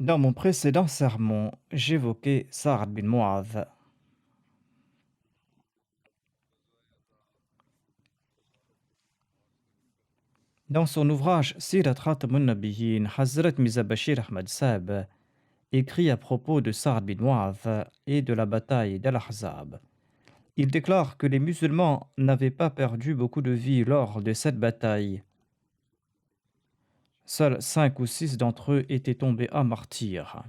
Dans mon précédent sermon, j'évoquais Sa'd bin Mu'adh. Dans son ouvrage Sirat Khatamun Nabiyyin, Hazrat Mirza Bashir Ahmad Saab écrit à propos de Sa'd bin Mu'adh et de la bataille d'Al-Ahzab. Il déclare que les musulmans n'avaient pas perdu beaucoup de vie lors de cette bataille. Seuls 5 ou 6 d'entre eux étaient tombés à martyrs.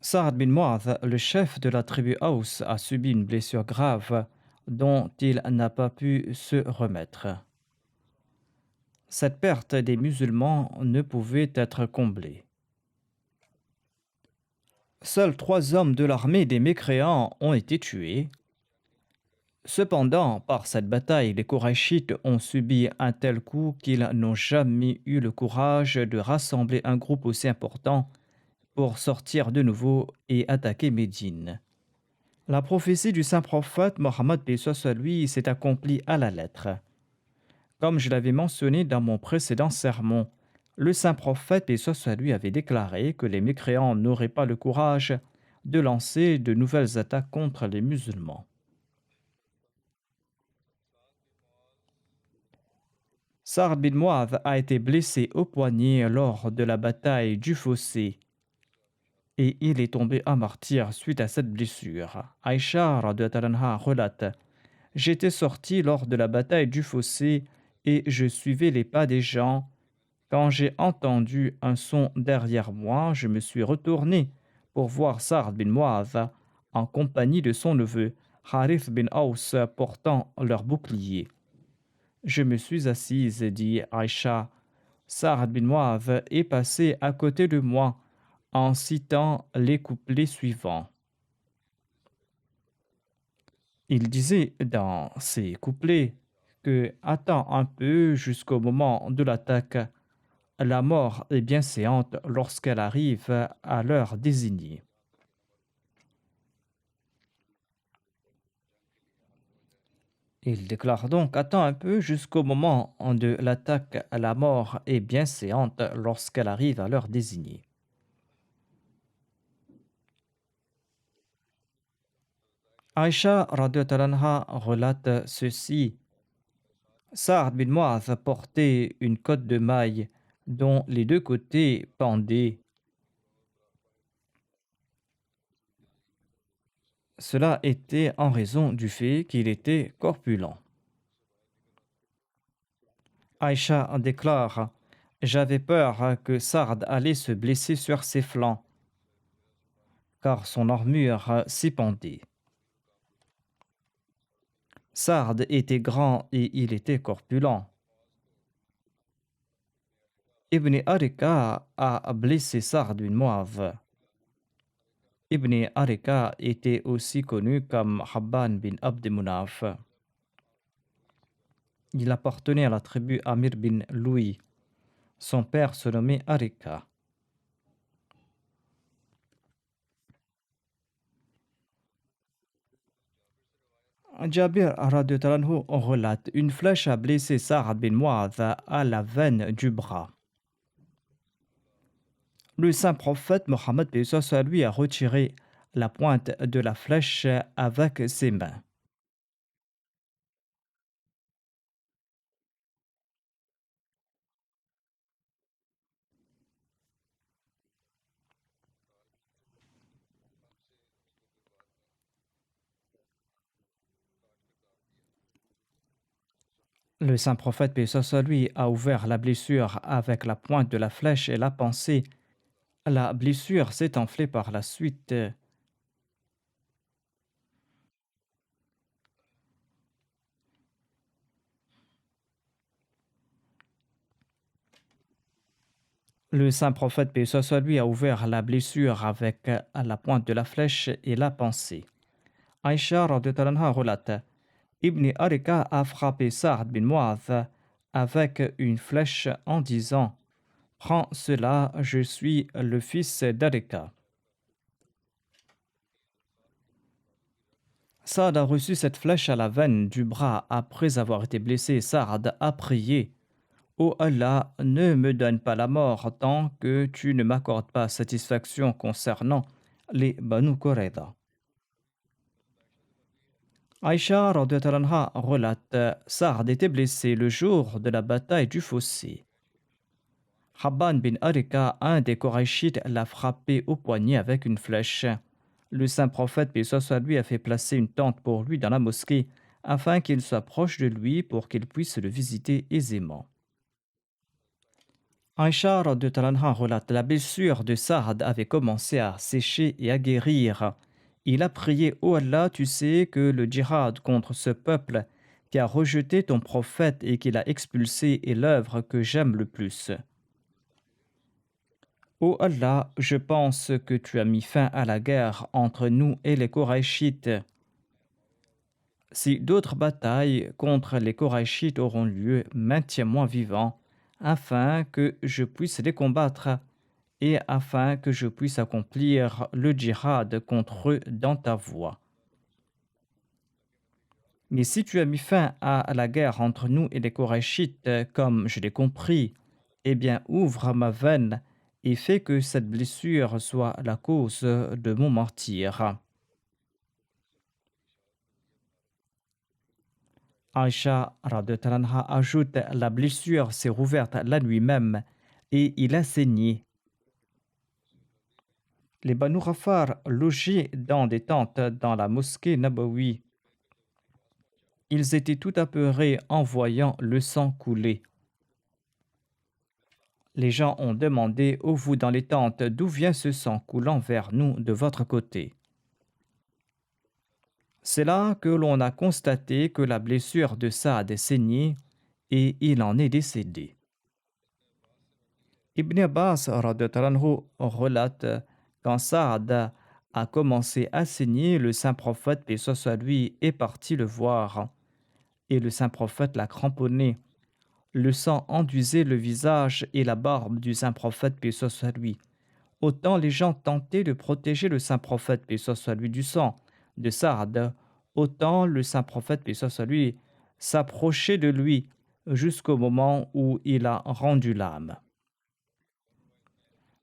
Sa'd bin Mu'adh, le chef de la tribu Aus, a subi une blessure grave dont il n'a pas pu se remettre. Cette perte des musulmans ne pouvait être comblée. Seuls 3 hommes de l'armée des mécréants ont été tués. Cependant, par cette bataille, les Korachites ont subi un tel coup qu'ils n'ont jamais eu le courage de rassembler un groupe aussi important pour sortir de nouveau et attaquer Médine. La prophétie du saint prophète Mohammed paix soit lui s'est accomplie à la lettre. Comme je l'avais mentionné dans mon précédent sermon, le saint prophète paix soit lui avait déclaré que les mécréants n'auraient pas le courage de lancer de nouvelles attaques contre les musulmans. Sa'd bin Mu'adh a été blessé au poignet lors de la bataille du fossé et il est tombé à martyr suite à cette blessure. Aïcha radhiyallahu anha relate: J'étais sorti lors de la bataille du fossé et je suivais les pas des gens. Quand j'ai entendu un son derrière moi, je me suis retourné pour voir Sa'd bin Mu'adh en compagnie de son neveu Harith bin Aus portant leur bouclier. Je me suis assise, dit Aïcha. Sa'd bin Mu'adh est passé à côté de moi en citant les couplets suivants. Il disait dans ces couplets que attends un peu jusqu'au moment de l'attaque. La mort est bien séante lorsqu'elle arrive à l'heure désignée. Il déclare donc attends un peu jusqu'au moment de l'attaque. La mort est bien séante lorsqu'elle arrive à l'heure désignée. Aïcha radhiyallahu anha relate ceci. Sa'd bin Mu'adh portait une cotte de mailles dont les 2 côtés pendaient. Cela était en raison du fait qu'il était corpulent. Aïcha déclare: J'avais peur que Sa'd allait se blesser sur ses flancs, car son armure s'y pendait. Sa'd était grand et il était corpulent. Ibn Arika a blessé Sa'd bin Mu'adh. Ibn Arika était aussi connu comme Habban bin Abd Munaf. Il appartenait à la tribu Amir bin Louis. Son père se nommait Arika. Jabir radhiyallahu anhu relate: Une flèche a blessé Sa'd bin Mu'adh à la veine du bras. Le saint prophète Mohammed paix soit sur lui a retiré la pointe de la flèche avec ses mains. Le saint prophète paix soit sur lui a ouvert la blessure avec la pointe de la flèche et l'a pansée. La blessure s'est enflée par la suite. Le saint prophète paix soit sur lui a ouvert la blessure avec la pointe de la flèche et l'a pansée. Aïcha radhiyallahu anha relate: Ibn Arika a frappé Sa'd bin Mu'adh avec une flèche en disant: Prends cela, je suis le fils d'Arika. Sa'd a reçu cette flèche à la veine du bras après avoir été blessé. Sa'd a prié: Ô Allah, ne me donne pas la mort tant que tu ne m'accordes pas satisfaction concernant les Banu Qurayza. Aïcha radhiyallahu anha relate Sa'd était blessé le jour de la bataille du fossé. Habban bin Arika, un des Korachites, l'a frappé au poignet avec une flèche. Le saint prophète, paix soit sur lui, a fait placer une tente pour lui dans la mosquée afin qu'il soit proche de lui pour qu'il puisse le visiter aisément. Aïcha radhiyallahu anha relate la blessure de Sa'd avait commencé à sécher et à guérir. Il a prié: Ô Allah, tu sais que le djihad contre ce peuple qui a rejeté ton prophète et qui l'a expulsé est l'œuvre que j'aime le plus. Ô Allah, je pense que tu as mis fin à la guerre entre nous et les Korachites. Si d'autres batailles contre les Korachites auront lieu, maintiens-moi vivant, afin que je puisse les combattre et afin que je puisse accomplir le djihad contre eux dans ta voie. Mais si tu as mis fin à la guerre entre nous et les Korachites, comme je l'ai compris, eh bien ouvre ma veine et fais que cette blessure soit la cause de mon martyre. Aïcha radhiyallahu anha ajoute: la blessure s'est rouverte la nuit même et il a saigné. Les Banu Ghafar logés dans des tentes dans la mosquée Nabawi. Ils étaient tout apeurés en voyant le sang couler. Les gens ont demandé: ô vous dans les tentes, d'où vient ce sang coulant vers nous de votre côté? C'est là que l'on a constaté que la blessure de Saad saignait et il en est décédé. Ibn Abbas radhiyallahu anhu relate: quand Saad a commencé à saigner, le saint prophète, paix soit sur lui, est parti le voir et le saint prophète l'a cramponné. Le sang enduisait le visage et la barbe du saint prophète, paix soit sur lui. Autant les gens tentaient de protéger le saint prophète, paix soit sur lui, du sang de Saad, autant le saint prophète, paix soit sur lui, s'approchait de lui jusqu'au moment où il a rendu l'âme.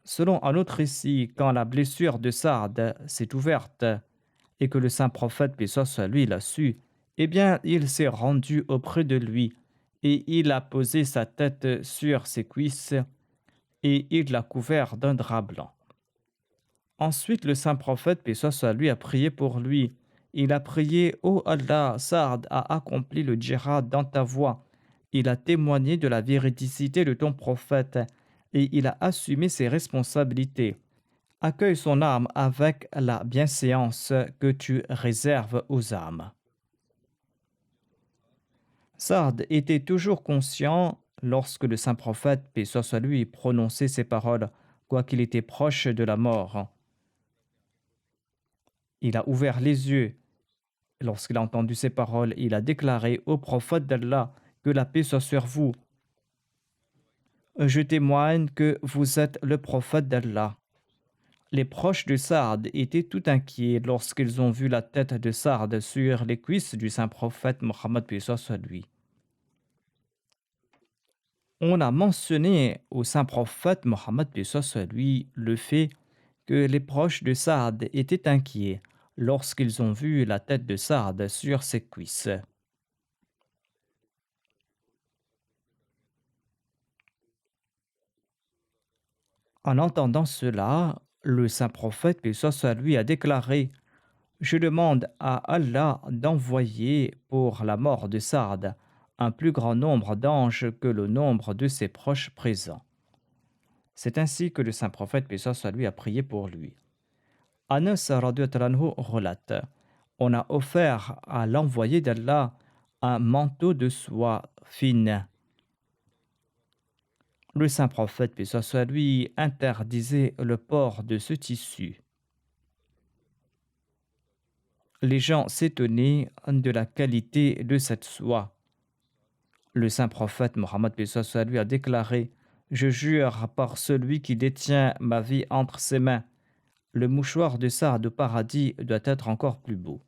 Selon un autre récit, quand la blessure de Saad s'est ouverte et que le saint prophète, paix soit sur lui, l'a su, eh bien, il s'est rendu auprès de lui et il a posé sa tête sur ses cuisses et il l'a couvert d'un drap blanc. Ensuite, le saint prophète, paix soit sur lui, a prié pour lui. Il a prié: ô Allah, Saad a accompli le djihad dans ta voie. Il a témoigné de la véridicité de ton prophète et il a assumé ses responsabilités. Accueille son âme avec la bienséance que tu réserves aux âmes. Saad était toujours conscient lorsque le saint prophète, paix soit sur lui, prononçait ces paroles, quoiqu'il était proche de la mort. Il a ouvert les yeux. Lorsqu'il a entendu ces paroles, il a déclaré: ô prophète d'Allah, que la paix soit sur vous. Je témoigne que vous êtes le prophète d'Allah. Les proches de Saad étaient tout inquiets lorsqu'ils ont vu la tête de Saad sur les cuisses du saint prophète Mohammed, paix soit sur lui. On a mentionné au saint prophète Mohammed, paix soit sur lui, le fait que les proches de Saad étaient inquiets lorsqu'ils ont vu la tête de Saad sur ses cuisses. En entendant cela, le saint prophète, paix soit sur lui, a déclaré: je demande à Allah d'envoyer pour la mort de Saad un plus grand nombre d'anges que le nombre de ses proches présents. C'est ainsi que le saint prophète, paix soit sur lui, a prié pour lui. Anas radhiyallahu anhu relate: on a offert à l'envoyé d'Allah un manteau de soie fine. Le saint prophète, paix soit sur lui, interdisait le port de ce tissu. Les gens s'étonnaient de la qualité de cette soie. Le saint prophète Mohammed, paix soit sur lui, a déclaré: je jure par celui qui détient ma vie entre ses mains, le mouchoir de Saad au paradis doit être encore plus beau.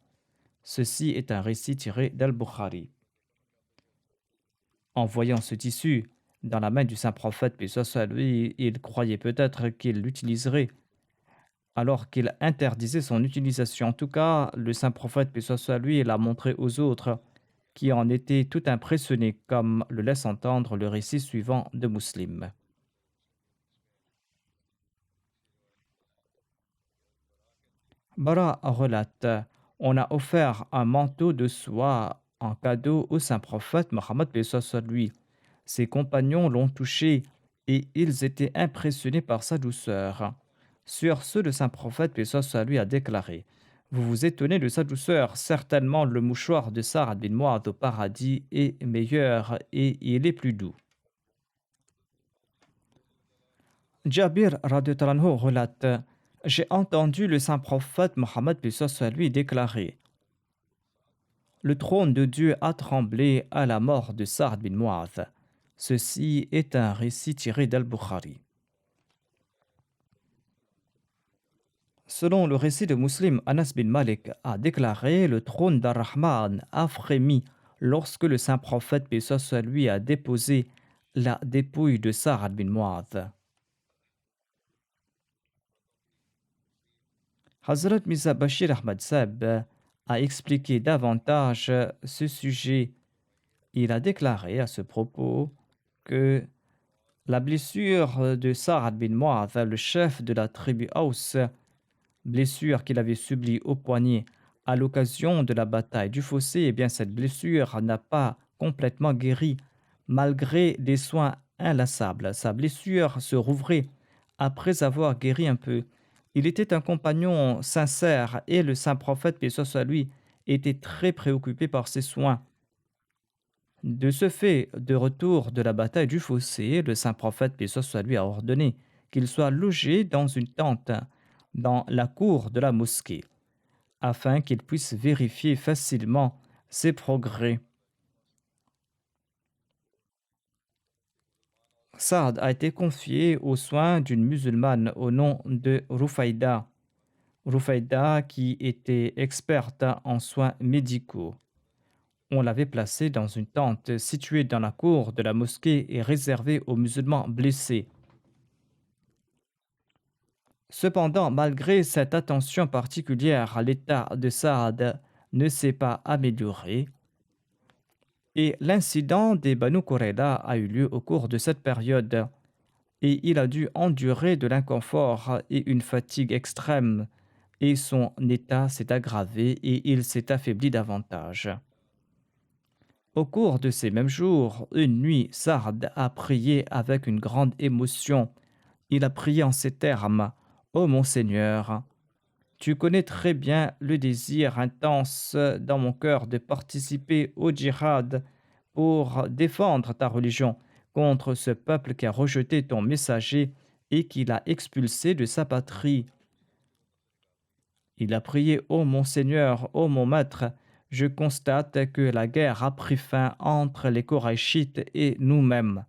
Ceci est un récit tiré d'Al-Bukhari. En voyant ce tissu, dans la main du saint prophète, puis soit lui, il croyait peut-être qu'il l'utiliserait alors qu'il interdisait son utilisation. En tout cas, le saint prophète, puis soit lui, l'a montré aux autres qui en étaient tout impressionnés, comme le laisse entendre le récit suivant de Muslim. Bara relate: On a offert un manteau de soie en cadeau au saint prophète Mohammed, paix soit lui. Ses compagnons l'ont touché et ils étaient impressionnés par sa douceur. Sur ce, le saint prophète, paix soit lui, a déclaré: Vous vous étonnez de sa douceur, certainement le mouchoir de Sa'ad bin Mu'adh au paradis est meilleur et il est plus doux. Jabir radiallahu anhu relate: J'ai entendu le saint prophète Mohammed, paix soit lui, déclarer: Le trône de Dieu a tremblé à la mort de Sa'ad bin Mu'adh. Ceci est un récit tiré d'Al-Bukhari. Selon le récit de Muslim, Anas bin Malik a déclaré: Le trône d'Ar-Rahman a frémi lorsque le saint prophète, paix soit lui, a déposé la dépouille de Sa'ad bin Mu'adh. Hazrat Mirza Bashir Ahmad Seb a expliqué davantage ce sujet. Il a déclaré à ce propos que la blessure de Sa'ad bin Mu'adh, le chef de la tribu Aus, blessure qu'il avait subie au poignet à l'occasion de la bataille du fossé, eh bien cette blessure n'a pas complètement guéri malgré des soins inlassables. Sa blessure se rouvrait après avoir guéri un peu. Il était un compagnon sincère et le saint prophète, paix soit lui, était très préoccupé par ses soins. De ce fait, de retour de la bataille du fossé, le saint prophète, paix soit lui, a ordonné qu'il soit logé dans une tente dans la cour de la mosquée, afin qu'il puisse vérifier facilement ses progrès. Saad a été confié aux soins d'une musulmane au nom de Rufaïda. Rufaïda, qui était experte en soins médicaux. On l'avait placé dans une tente située dans la cour de la mosquée et réservée aux musulmans blessés. Cependant, malgré cette attention particulière, l'état de Saad ne s'est pas amélioré et l'incident des Banu Qurayza a eu lieu au cours de cette période et il a dû endurer de l'inconfort et une fatigue extrême et son état s'est aggravé et il s'est affaibli davantage. Au cours de ces mêmes jours, une nuit, Saad a prié avec une grande émotion. Il a prié en ces termes: Ô mon Seigneur, tu connais très bien le désir intense dans mon cœur de participer au djihad pour défendre ta religion contre ce peuple qui a rejeté ton messager et qui l'a expulsé de sa patrie. Il a prié: Ô mon Seigneur, ô mon Maître, je constate que la guerre a pris fin entre les Korachites et nous-mêmes.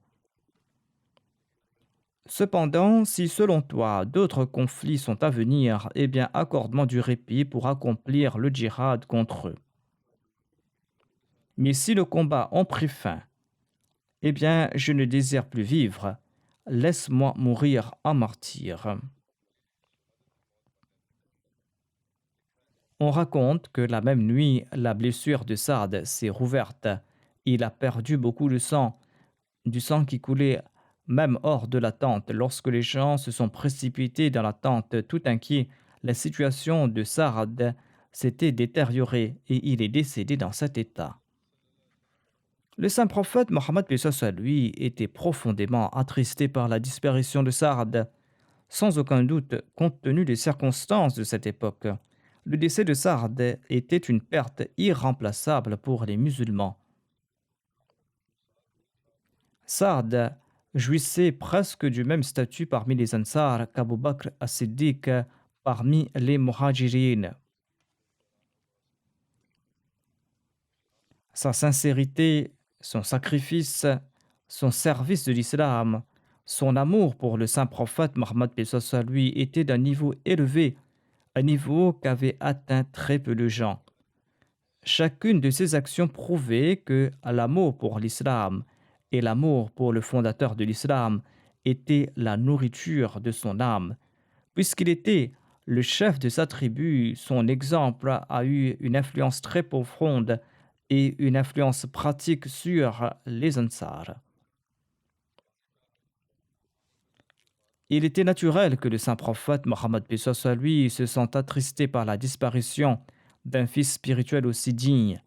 Cependant, si selon toi d'autres conflits sont à venir, eh bien accorde-moi du répit pour accomplir le djihad contre eux. Mais si le combat en prit fin, eh bien je ne désire plus vivre, laisse-moi mourir en martyr. On raconte que la même nuit, la blessure de Saad s'est rouverte. Il a perdu beaucoup de sang, du sang qui coulait même hors de la tente. Lorsque les gens se sont précipités dans la tente, tout inquiets, la situation de Saad s'était détériorée et il est décédé dans cet état. Le saint prophète Mohammed, paix soit lui, était profondément attristé par la disparition de Saad. Sans aucun doute, compte tenu des circonstances de cette époque, le décès de Saad était une perte irremplaçable pour les musulmans. Saad jouissait presque du même statut parmi les Ansar qu'Abu Bakr as-Siddiq parmi les Muhajirin. Sa sincérité, son sacrifice, son service de l'islam, son amour pour le saint prophète Mohammed, paix soit lui, était d'un niveau élevé, un niveau qu'avaient atteint très peu de gens. Chacune de ces actions prouvait que l'amour pour l'islam et l'amour pour le fondateur de l'islam était la nourriture de son âme. Puisqu'il était le chef de sa tribu, son exemple a eu une influence très profonde et une influence pratique sur les Ansar. Il était naturel que le saint prophète Mohammed paix soit lui se sente attristé par la disparition d'un fils spirituel aussi digne.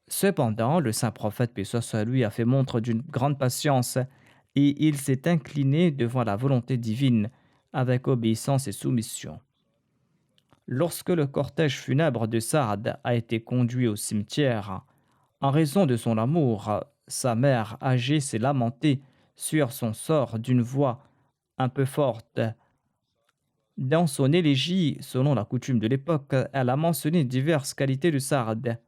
Cependant, le saint prophète paix soit lui a fait montre d'une grande patience et il s'est incliné devant la volonté divine avec obéissance et soumission. Lorsque le cortège funèbre de Saad a été conduit au cimetière, en raison de son amour, sa mère âgée s'est lamentée sur son sort d'une voix un peu forte. Dans son élégie, selon la coutume de l'époque, elle a mentionné diverses qualités de Saad.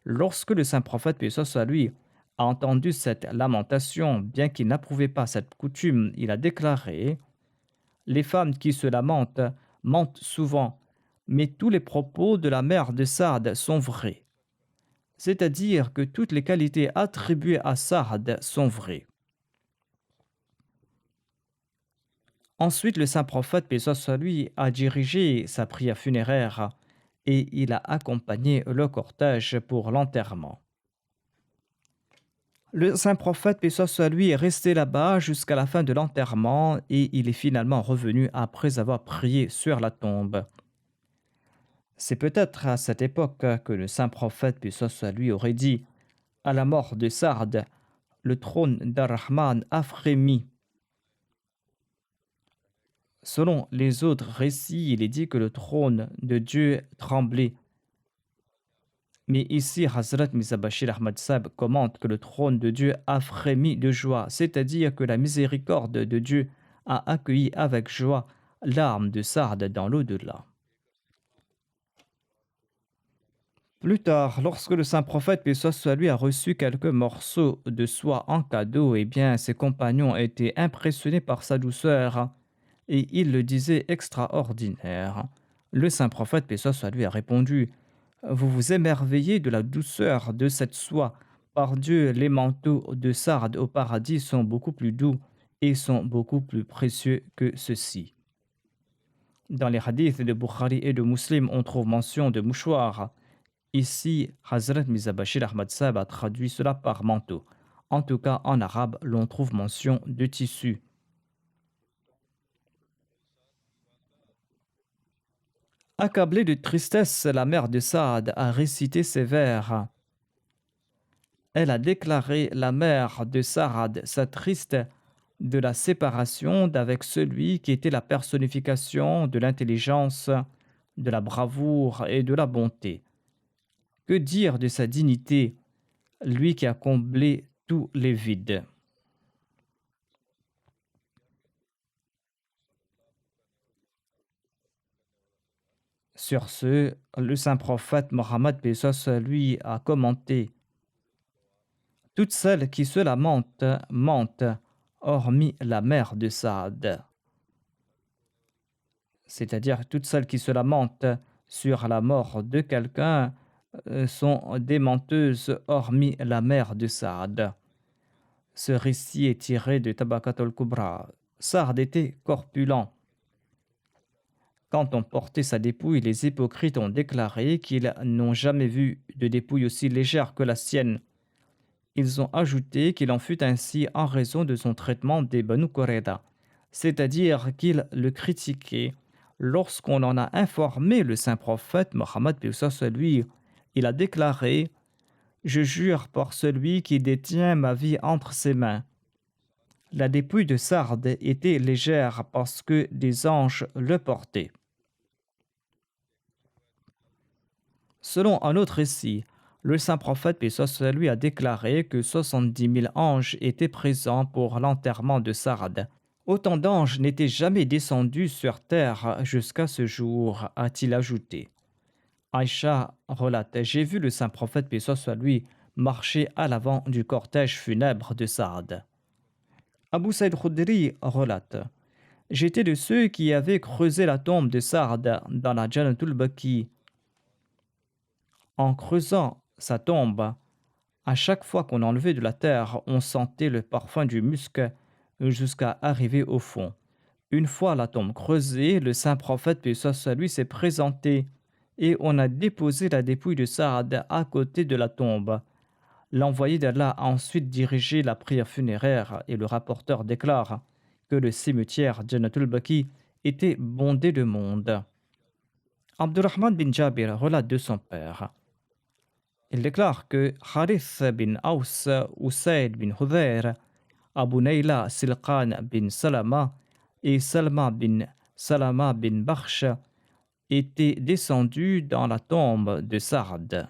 Lorsque le saint prophète, paix soit lui, a entendu cette lamentation, bien qu'il n'approuvait pas cette coutume, il a déclaré: les femmes qui se lamentent mentent souvent, mais tous les propos de la mère de Saad sont vrais. C'est-à-dire que toutes les qualités attribuées à Saad sont vraies. Ensuite, le saint prophète, paix soit lui, a dirigé sa prière funéraire et il a accompagné le cortège pour l'enterrement. Le saint prophète, paix soit lui, est resté là-bas jusqu'à la fin de l'enterrement et il est finalement revenu après avoir prié sur la tombe. C'est peut-être à cette époque que le saint prophète, paix soit lui, aurait dit: à la mort de Saad, le trône d'Ar-Rahman a frémi. Selon les autres récits, il est dit que le trône de Dieu tremblait. Mais ici, Hazrat Mirza Bashir Ahmad Sahib commente que le trône de Dieu a frémi de joie, c'est-à-dire que la miséricorde de Dieu a accueilli avec joie l'âme de Saad dans l'au-delà. Plus tard, lorsque le saint prophète, paix soit lui, a reçu quelques morceaux de soie en cadeau, eh bien, ses compagnons étaient impressionnés par sa douceur et ils le disaient extraordinaire. Le saint prophète, paix soit lui, a répondu: vous vous émerveillez de la douceur de cette soie. Par Dieu, les manteaux de Saad au paradis sont beaucoup plus doux et sont beaucoup plus précieux que ceux-ci. Dans les hadiths de Bukhari et de Muslim, on trouve mention de mouchoirs. Ici, Hazrat Mirza Bashir Ahmad Sahib a traduit cela par manteau. En tout cas, en arabe, l'on trouve mention de tissu. Accablée de tristesse, la mère de Saad a récité ces vers. Elle a déclaré, la mère de Saad, s'attriste de la séparation d'avec celui qui était la personnification de l'intelligence, de la bravoure et de la bonté. Que dire de sa dignité, lui qui a comblé tous les vides? Sur ce, le saint prophète Mohammed paix soit sur lui a commenté: toutes celles qui se lamentent mentent, hormis la mère de Saad. C'est-à-dire toutes celles qui se lamentent sur la mort de quelqu'un sont des menteuses, hormis la mère de Saad. Ce récit est tiré de Tabakat al-Kubra. Saad était corpulent. Quand on portait sa dépouille, les hypocrites ont déclaré qu'ils n'ont jamais vu de dépouille aussi légère que la sienne. Ils ont ajouté qu'il en fut ainsi en raison de son traitement des Banu Qurayda, c'est-à-dire qu'ils le critiquaient. Lorsqu'on en a informé le saint prophète Mohammed paix soit lui, il a déclaré: je jure par celui qui détient ma vie entre ses mains. La dépouille de Saad était légère parce que des anges le portaient. Selon un autre récit, le saint prophète paix soit lui a déclaré que 70 000 anges étaient présents pour l'enterrement de Saad. Autant d'anges n'étaient jamais descendus sur terre jusqu'à ce jour, a-t-il ajouté. Aïcha relate: j'ai vu le saint prophète paix soit lui marcher à l'avant du cortège funèbre de Saad. Abu Saïd Khudri relate: j'étais de ceux qui avaient creusé la tombe de Saad dans la Jannatul Baqi. En creusant sa tombe, À chaque fois qu'on enlevait de la terre, on sentait le parfum du musc jusqu'à arriver au fond. Une fois la tombe creusée, le saint prophète, paix soit sur lui, s'est présenté et on a déposé la dépouille de Saad à côté de la tombe. L'envoyé d'Allah a ensuite dirigé la prière funéraire et le rapporteur déclare que le cimetière Jannatul Baqi était bondé de monde. Abdurrahman bin Jabir relate de son père. Il déclare que Harith bin Aus, Usaid bin Hudayr, Abu Nayla Silqan bin Salama et Salma bin Salama bin Bakhsh étaient descendus dans la tombe de Sa'd.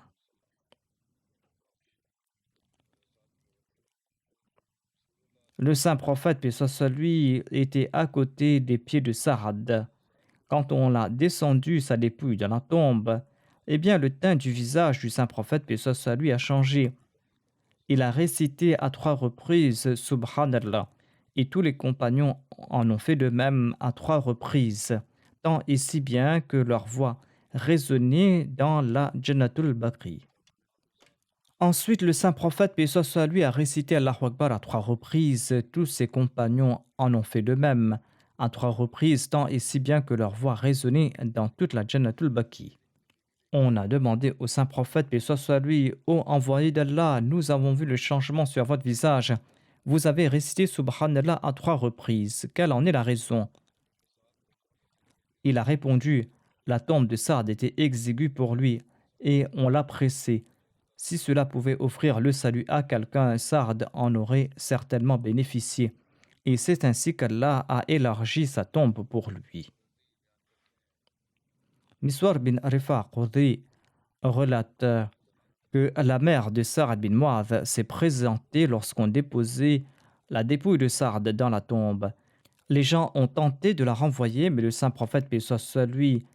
Le saint prophète, paix soit sur lui, était à côté des pieds de Sa'd. Quand on l'a descendu sa dépouille dans la tombe, eh bien le teint du visage du saint prophète, paix soit sur lui, a changé. Il a récité à 3 reprises Subhanallah, et tous les compagnons en ont fait de même à 3 reprises, tant et si bien que leur voix résonnait dans la Jannatul Baqi. Ensuite, le saint prophète, paix soit sur lui, a récité Allahu Akbar à 3 reprises. Tous ses compagnons en ont fait de même à 3 reprises, tant et si bien que leur voix résonnait dans toute la Jannatul Baqi. On a demandé au saint prophète, paix soit sur lui, ô envoyé d'Allah, nous avons vu le changement sur votre visage. Vous avez récité Subhanallah à 3 reprises. Quelle en est la raison? Il a répondu, la tombe de Sa'd était exiguë pour lui et on l'a pressé. Si cela pouvait offrir le salut à quelqu'un, Sa'd en aurait certainement bénéficié. Et c'est ainsi qu'Allah a élargi sa tombe pour lui. Miswar bin Rifa Qudri relate que la mère de Sa'd bin Mu'adh s'est présentée lorsqu'on déposait la dépouille de Sa'd dans la tombe. Les gens ont tenté de la renvoyer, mais le saint prophète, paix soit sur lui,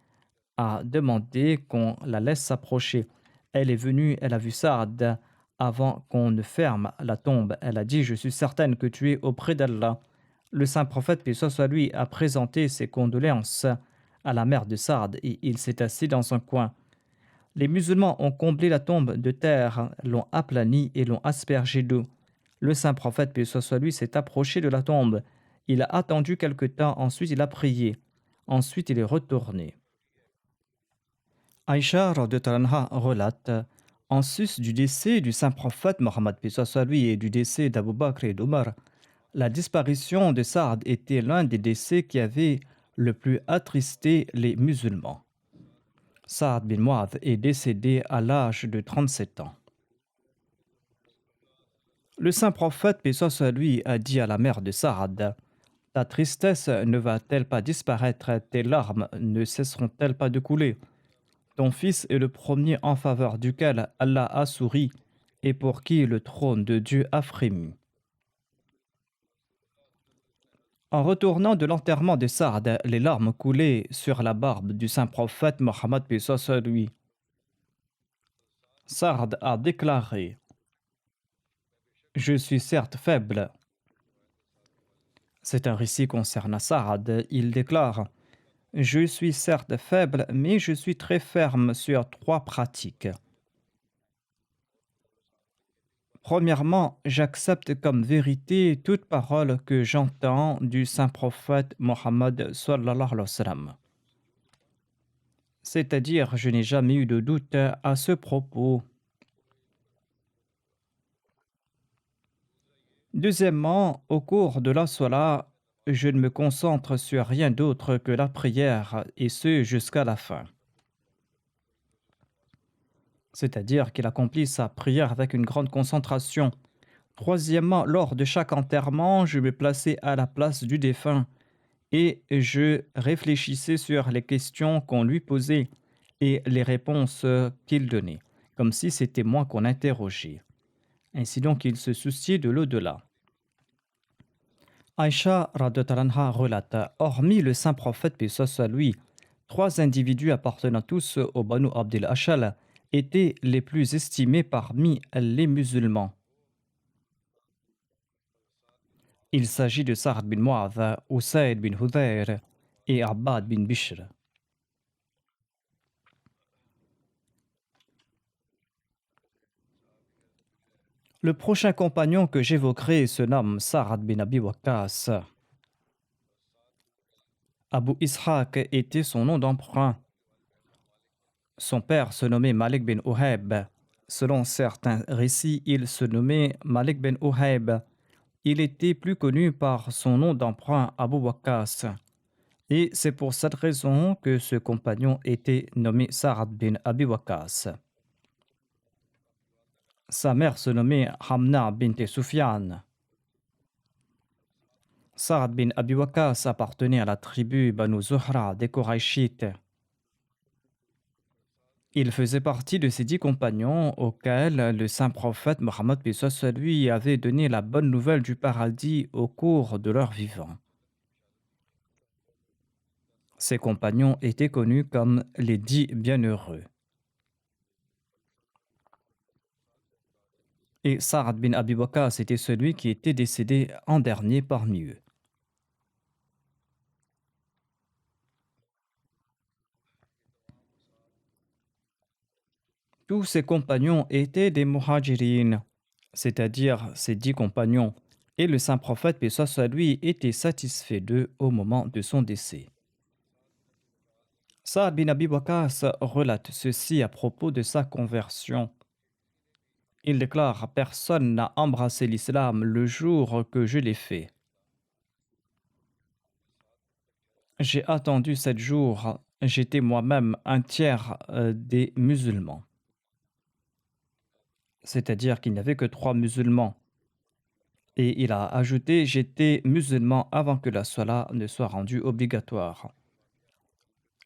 a demandé qu'on la laisse s'approcher. Elle est venue, elle a vu Saad avant qu'on ne ferme la tombe. Elle a dit, je suis certaine que tu es auprès d'Allah. Le saint prophète, paix soit sur lui, a présenté ses condoléances à la mère de Saad et il s'est assis dans un coin. Les musulmans ont comblé la tombe de terre, l'ont aplanie et l'ont aspergée d'eau. Le saint prophète, paix soit sur lui, s'est approché de la tombe. Il a attendu quelque temps, ensuite il a prié. Ensuite il est retourné. Aïcha radhiyallahu anha relate, en sus du décès du saint prophète Mohammed paix soit sur lui et du décès d'Abu Bakr et d'Omar, la disparition de Saad était l'un des décès qui avait le plus attristé les musulmans. Saad bin Mu'adh est décédé à l'âge de 37 ans. Le saint prophète paix soit sur lui a dit à la mère de Saad, ta tristesse ne va-t-elle pas disparaître, tes larmes ne cesseront-elles pas de couler? Ton fils est le premier en faveur duquel Allah a souri et pour qui le trône de Dieu a frémi. En retournant de l'enterrement de Sa'd, les larmes coulaient sur la barbe du saint prophète Mohammed paix soit sur lui. Sa'd a déclaré, je suis certes faible. C'est un récit concernant Sa'd. Il déclare, je suis certes faible, mais je suis très ferme sur 3 pratiques. Premièrement, j'accepte comme vérité toute parole que j'entends du saint prophète Mohammed sallallahu alayhi wa sallam. C'est-à-dire, je n'ai jamais eu de doute à ce propos. Deuxièmement, au cours de la Salat, je ne me concentre sur rien d'autre que la prière, et ce jusqu'à la fin. C'est-à-dire qu'il accomplit sa prière avec une grande concentration. Troisièmement, lors de chaque enterrement, je me plaçais à la place du défunt et je réfléchissais sur les questions qu'on lui posait et les réponses qu'il donnait, comme si c'était moi qu'on interrogeait. Ainsi donc, il se souciait de l'au-delà. Aïcha radhiyallahu anha relate, hormis le saint prophète paix soit sur lui, 3 individus appartenant tous au Banu Abdel Hachal étaient les plus estimés parmi les musulmans. Il s'agit de Sa'd bin Mu'adh, Usaid bin Hudayr et Abbad bin Bishr. Le prochain compagnon que j'évoquerai se nomme Sa'ad bin Abi Waqqas. Abu Ishaq était son nom d'emprunt. Son père se nommait Malik bin Uhayb. Selon certains récits, il se nommait Malik bin Uhayb. Il était plus connu par son nom d'emprunt Abu Waqqas. Et c'est pour cette raison que ce compagnon était nommé Sa'ad bin Abi Waqqas. Sa mère se nommait Hamna bint Sufyan. Sa'ad bin Abi Waqqas appartenait à la tribu Banu Zuhra des Qurayshites. Il faisait partie de ces 10 compagnons auxquels le saint prophète Mohammed lui avait donné la bonne nouvelle du paradis au cours de leur vivant. Ces compagnons étaient connus comme les 10 bienheureux. Et Sa'ad bin Abi Waqqas était celui qui était décédé en dernier parmi eux. Tous ses compagnons étaient des muhajirin, c'est-à-dire ses 10 compagnons, et le saint prophète, paix soit lui, était satisfait d'eux au moment de son décès. Sa'ad bin Abi Waqqas relate ceci à propos de sa conversion. Il déclare: personne n'a embrassé l'islam le jour que je l'ai fait. J'ai attendu 7 jours, j'étais moi-même un tiers des musulmans. C'est-à-dire qu'il n'y avait que 3 musulmans. Et il a ajouté: j'étais musulman avant que la salat ne soit rendue obligatoire.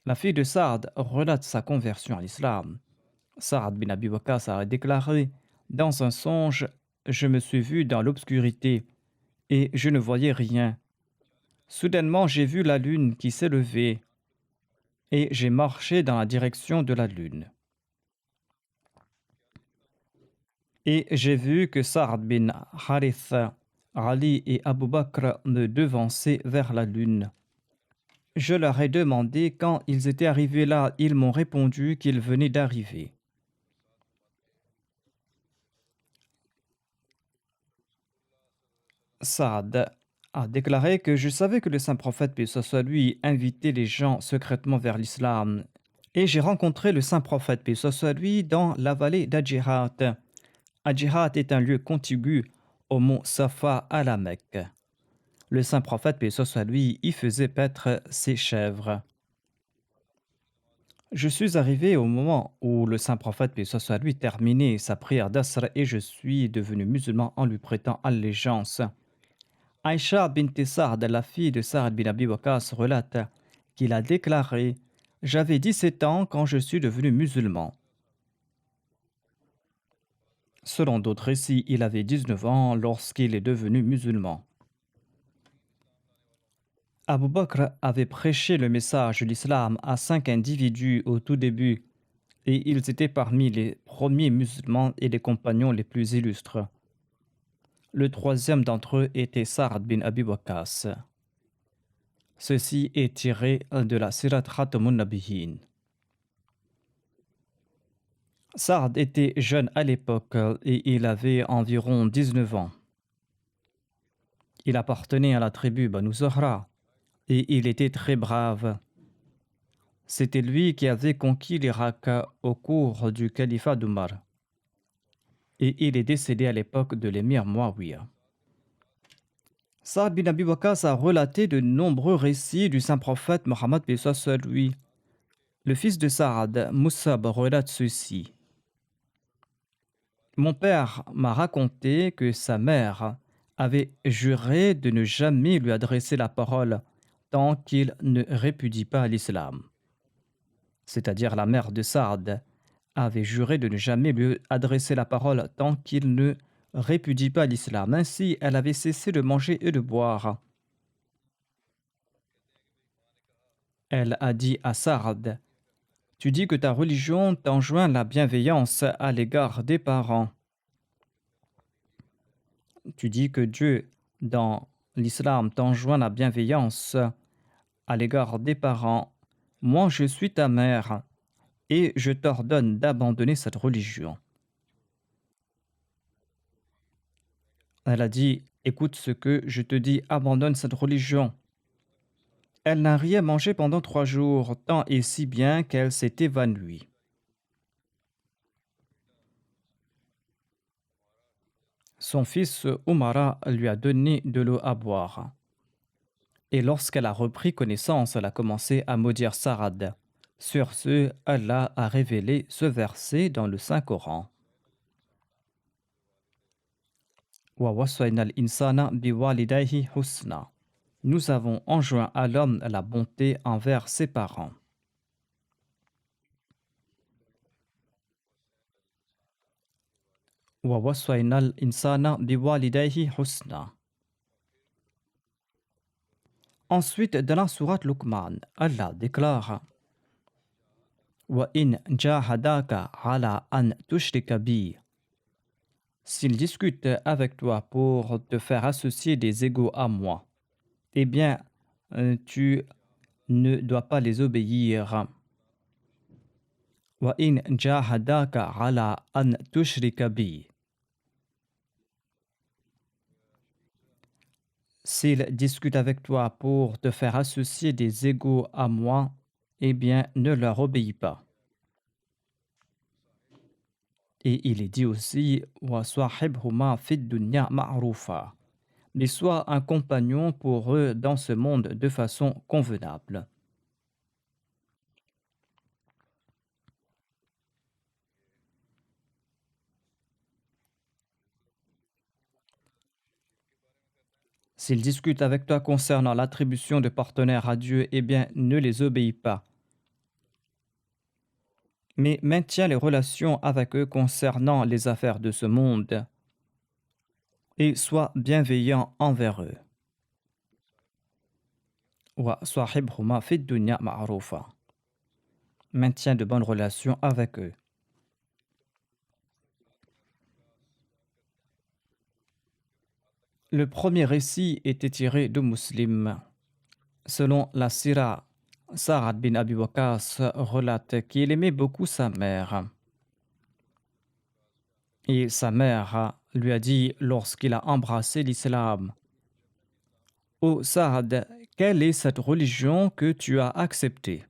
La fille de Saad relate sa conversion à l'islam. Sa'ad bin Abi Waqqas a déclaré: dans un songe, je me suis vu dans l'obscurité et je ne voyais rien. Soudainement, j'ai vu la lune qui s'est levée et j'ai marché dans la direction de la lune. Et j'ai vu que Sa'ad bin Harith, Ali et Abu Bakr me devançaient vers la lune. Je leur ai demandé quand ils étaient arrivés là. Ils m'ont répondu qu'ils venaient d'arriver. Saad a déclaré que je savais que le saint prophète, paix soit lui, invitait les gens secrètement vers l'islam. Et j'ai rencontré le saint prophète, paix soit lui, dans la vallée d'Adjirat. Adjirat est un lieu contigu au mont Safa à la Mecque. Le saint prophète, paix soit lui, y faisait paître ses chèvres. Je suis arrivé au moment où le saint prophète, paix soit lui, terminait sa prière d'Asr et je suis devenu musulman en lui prêtant allégeance. Aïcha bint Sa'd, la fille de Sa'ad bin Abi Waqqas, relate qu'il a déclaré: j'avais 17 ans quand je suis devenu musulman. Selon d'autres récits, il avait 19 ans lorsqu'il est devenu musulman. Abu Bakr avait prêché le message de l'islam à 5 individus au tout début, et ils étaient parmi les premiers musulmans et les compagnons les plus illustres. Le troisième d'entre eux était Sa'ad bin Abi Waqqas. Ceci est tiré de la Sirat Khatamun Nabiyyin. Sa'ad était jeune à l'époque et il avait environ 19 ans. Il appartenait à la tribu Banu Zuhra et il était très brave. C'était lui qui avait conquis l'Irak au cours du califat d'Umar. Et il est décédé à l'époque de l'émir Muawiyah. Sa'ad bin Abi Waqqas a relaté de nombreux récits du saint prophète Mohammed paix soit sur lui. Le fils de Sa'ad, Musab, relate ceci. Mon père m'a raconté que sa mère avait juré de ne jamais lui adresser la parole tant qu'il ne répudie pas l'islam. C'est-à-dire la mère de Saad avait juré de ne jamais lui adresser la parole tant qu'il ne répudie pas l'islam. Ainsi, elle avait cessé de manger et de boire. Elle a dit à Saad: tu dis que ta religion t'enjoint la bienveillance à l'égard des parents. Tu dis que Dieu, dans l'islam, t'enjoint la bienveillance à l'égard des parents. Moi, je suis ta mère et je t'ordonne d'abandonner cette religion. Elle a dit, écoute ce que je te dis, abandonne cette religion. Elle n'a rien mangé pendant 3 jours, tant et si bien qu'elle s'est évanouie. Son fils Umara lui a donné de l'eau à boire. Et lorsqu'elle a repris connaissance, elle a commencé à maudire Sarad. Sur ce, Allah a révélé ce verset dans le Saint-Coran. Wa waswayna al-insana biwalidayhi husna. Nous avons enjoint à l'homme la bonté envers ses parents. Wa waswayna al-insana biwalidayhi husna. Ensuite, dans la sourate Luqman, Allah déclare Wa in jahadaka ala an tushrika bi. S'ils discutent avec toi pour te faire associer des égaux à moi, eh bien, tu ne dois pas les obéir. Wa in jahadaka ala an tushrika bi. S'ils discutent avec toi pour te faire associer des égaux à moi, eh bien, ne leur obéis pas. Et il est dit aussi, Wa sahibhuma fid dunya ma'rufa. Mais sois un compagnon pour eux dans ce monde de façon convenable. S'ils discutent avec toi concernant l'attribution de partenaires à Dieu, eh bien, ne les obéis pas. Mais maintiens les relations avec eux concernant les affaires de ce monde et sois bienveillant envers eux. Wa sahibhuma fid dunya ma'rufa. Maintiens de bonnes relations avec eux. Le premier récit était tiré de Muslim. Selon la Sira, Sa'ad bin Abi Waqqas relate qu'il aimait beaucoup sa mère. Et sa mère lui a dit lorsqu'il a embrassé l'islam, Ô Saad, quelle est cette religion que tu as acceptée?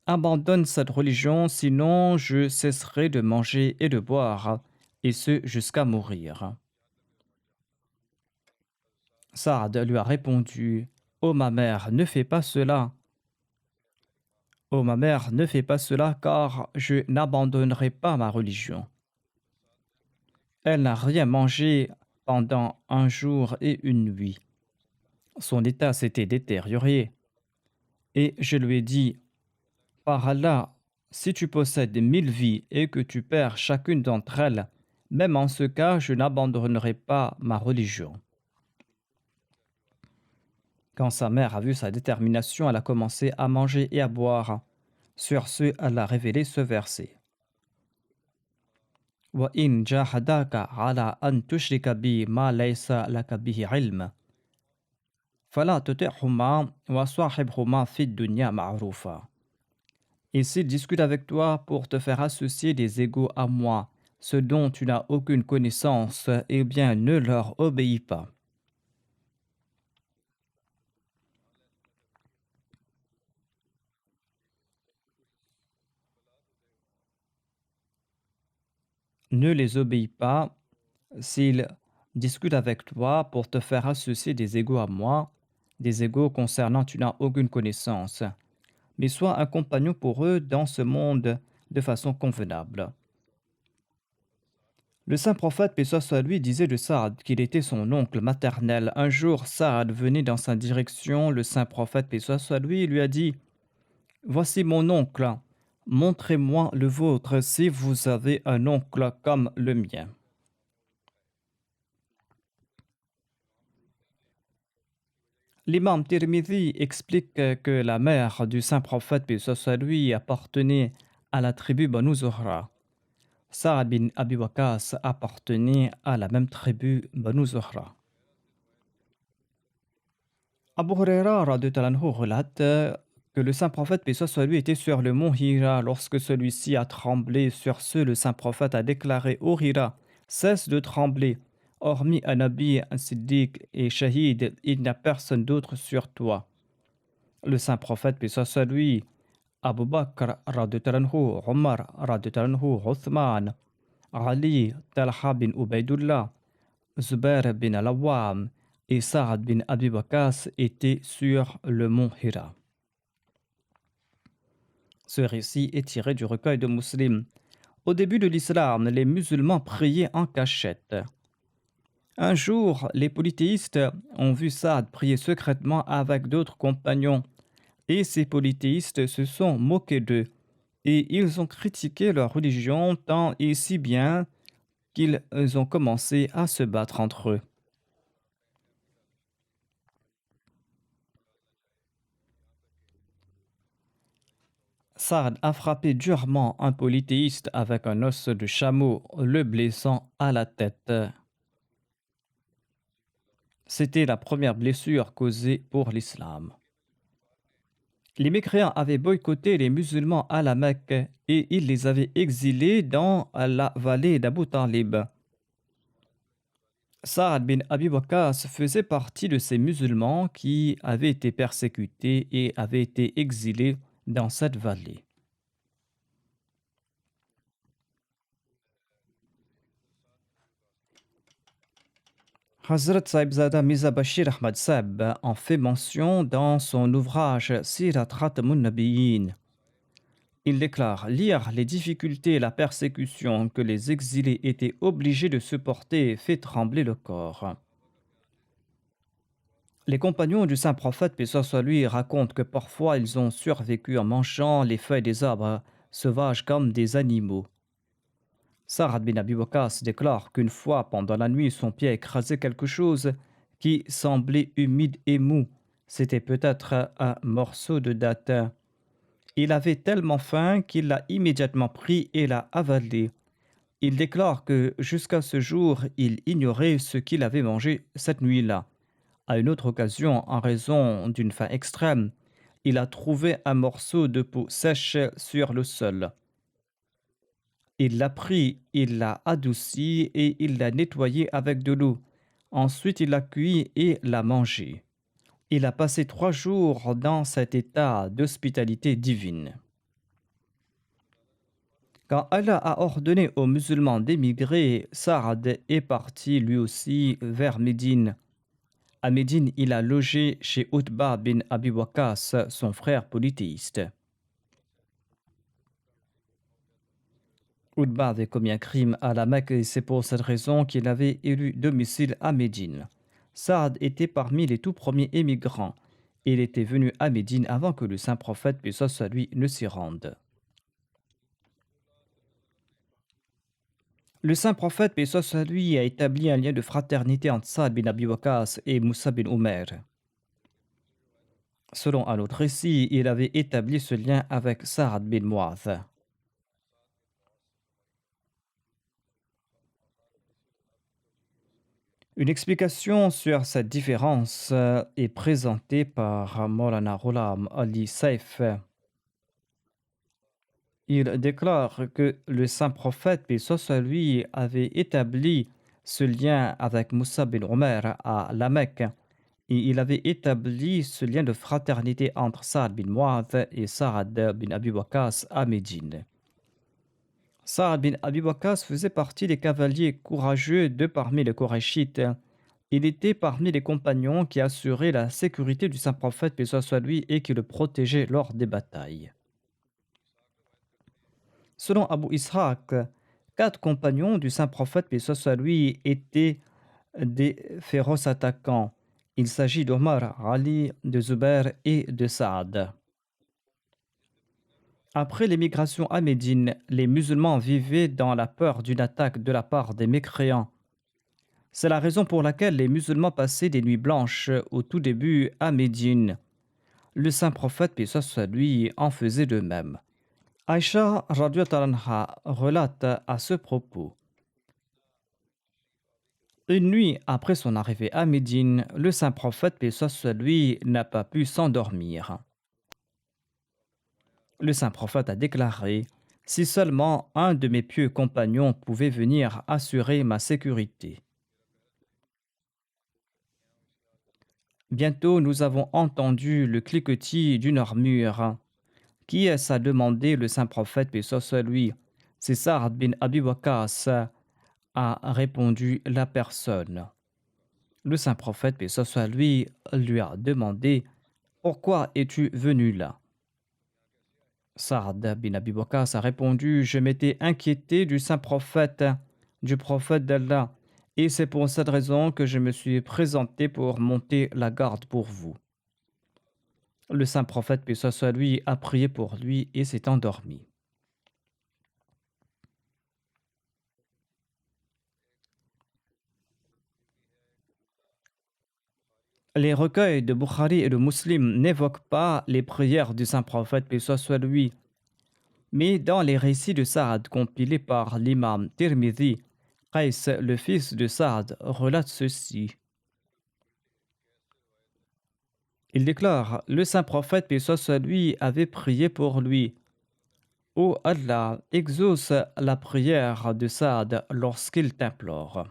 Abandonne cette religion, sinon je cesserai de manger et de boire, et ce jusqu'à mourir. Saad lui a répondu, Ô ma mère, ne fais pas cela. Ô ma mère, ne fais pas cela, car je n'abandonnerai pas ma religion. Elle n'a rien mangé pendant un jour et une nuit. Son état s'était détérioré. Et je lui ai dit, par Allah, si tu possèdes 1000 vies et que tu perds chacune d'entre elles, même en ce cas, je n'abandonnerai pas ma religion. Quand sa mère a vu sa détermination, elle a commencé à manger et à boire. Sur ce, elle a révélé ce verset. Wa in jahadaka ala an tushrika bi ma laysa laka bihi ilm. Fala tuti'huma wa sahibhuma fid dunya ma'rufa. Et s'ils discutent avec toi pour te faire associer des égaux à moi, ce dont tu n'as aucune connaissance, eh bien ne leur obéis pas. Ne les obéis pas s'ils discutent avec toi pour te faire associer des égaux à moi, des égaux concernant tu n'as aucune connaissance, mais sois un compagnon pour eux dans ce monde de façon convenable. Le saint prophète, paix soit sur lui, disait de Saad qu'il était son oncle maternel. Un jour, Saad venait dans sa direction. Le saint prophète, paix soit sur lui, lui a dit « Voici mon oncle, montrez-moi le vôtre si vous avez un oncle comme le mien. » L'imam Tirmidhi explique que la mère du saint prophète, paix soit sur lui, appartenait à la tribu Banu Zuhra. Sa'ad bin Abi Waqqas appartenait à la même tribu Banu Zuhra. Abu Huraira radhiyallahu anhu relate que le saint prophète, paix soit sur lui, était sur le mont Hira. Lorsque celui-ci a tremblé, sur ce, le saint prophète a déclaré: Ô Hira, cesse de trembler. Hormis un Nabi, un Siddiq et Shahid, il n'y a personne d'autre sur toi. Le saint prophète, paix soit lui, Abu Bakr, radhiyallahu anhu, Omar, radhiyallahu anhu, Uthman, Ali, Talha bin Ubaidullah, Zubair bin Al-Awwam et Saad bin Abi Waqqas étaient sur le mont Hira. Ce récit est tiré du recueil de Muslim. Au début de l'islam, les musulmans priaient en cachette. Un jour, les polythéistes ont vu Saad prier secrètement avec d'autres compagnons et ces polythéistes se sont moqués d'eux et ils ont critiqué leur religion tant et si bien qu'ils ont commencé à se battre entre eux. Saad a frappé durement un polythéiste avec un os de chameau, le blessant à la tête. C'était la première blessure causée pour l'islam. Les mécréants avaient boycotté les musulmans à la Mecque et ils les avaient exilés dans la vallée d'Abu Talib. Saad bin Abi Waqqas faisait partie de ces musulmans qui avaient été persécutés et avaient été exilés dans cette vallée. Hazrat Saibzada Mirza Bashir Ahmad Saab en fait mention dans son ouvrage Sirat Khatamun Nabiyyin. Il déclare lire les difficultés et la persécution que les exilés étaient obligés de supporter fait trembler le corps. Les compagnons du saint prophète, paix soit lui, racontent que parfois ils ont survécu en mangeant les feuilles des arbres sauvages comme des animaux. Saad bin Abi Waqqas déclare qu'une fois pendant la nuit, son pied a écrasé quelque chose qui semblait humide et mou. C'était peut-être un morceau de dattes. Il avait tellement faim qu'il l'a immédiatement pris et l'a avalé. Il déclare que jusqu'à ce jour, il ignorait ce qu'il avait mangé cette nuit-là. À une autre occasion, en raison d'une faim extrême, il a trouvé un morceau de peau sèche sur le sol. Il l'a pris, il l'a adouci et il l'a nettoyé avec de l'eau. Ensuite, il l'a cuit et l'a mangé. Il a passé 3 jours dans cet état d'hospitalité divine. Quand Allah a ordonné aux musulmans d'émigrer, Saad est parti lui aussi vers Médine. À Médine, il a logé chez Utba bin Abi Waqqas, son frère polythéiste. Utba avait commis un crime à la Mecque et c'est pour cette raison qu'il avait élu domicile à Médine. Saad était parmi les tout premiers émigrants. Il était venu à Médine avant que le saint prophète, paix soit lui, ne s'y rende. Le saint prophète, paix soit lui, a établi un lien de fraternité entre Saad bin Abi Waqqas et Moussa bin Umair. Selon un autre récit, il avait établi ce lien avec Saad bin Mu'adh. Une explication sur cette différence est présentée par Maulana Ghulam Ali Saif. Il déclare que le saint prophète, paix soit lui, avait établi ce lien avec Moussa bin Omer à la Mecque et il avait établi ce lien de fraternité entre Saad bin Mu'adh et Saad bin Abi Waqqas à Médine. Saad bin Abi Waqqas faisait partie des cavaliers courageux de parmi les Korachites. Il était parmi les compagnons qui assuraient la sécurité du saint prophète, paix soit lui, et qui le protégeaient lors des batailles. Selon Abu Ishaq, 4 compagnons du saint prophète, paix soit lui, étaient des féroces attaquants. Il s'agit d'Omar, Ali, de Zubair et de Saad. Après l'émigration à Médine, les musulmans vivaient dans la peur d'une attaque de la part des mécréants. C'est la raison pour laquelle les musulmans passaient des nuits blanches au tout début à Médine. Le saint prophète, paix soit lui, en faisait de même. Aïcha radhiyallahu anha relate à ce propos. Une nuit après son arrivée à Médine, le saint prophète, paix soit lui, n'a pas pu s'endormir. Le saint prophète a déclaré: si seulement un de mes pieux compagnons pouvait venir assurer ma sécurité. Bientôt, nous avons entendu le cliquetis d'une armure. Qui est-ce a demandé le saint prophète, paix soit lui? C'est Saad bin Abi Waqqas, a répondu la personne. Le saint prophète, paix soit lui a demandé: Pourquoi es-tu venu là? Saad bin Abi Waqqas a répondu: Je m'étais inquiété du saint prophète, du prophète d'Allah, et c'est pour cette raison que je me suis présenté pour monter la garde pour vous. Le saint prophète, paix soit lui, a prié pour lui et s'est endormi. Les recueils de Bukhari et de Muslim n'évoquent pas les prières du saint prophète, paix soit lui, mais dans les récits de Saad compilés par l'imam Tirmidhi, Qais, le fils de Saad, relate ceci. Il déclare: Le saint prophète, paix soit lui, avait prié pour lui. Ô Allah, exauce la prière de Saad lorsqu'il t'implore.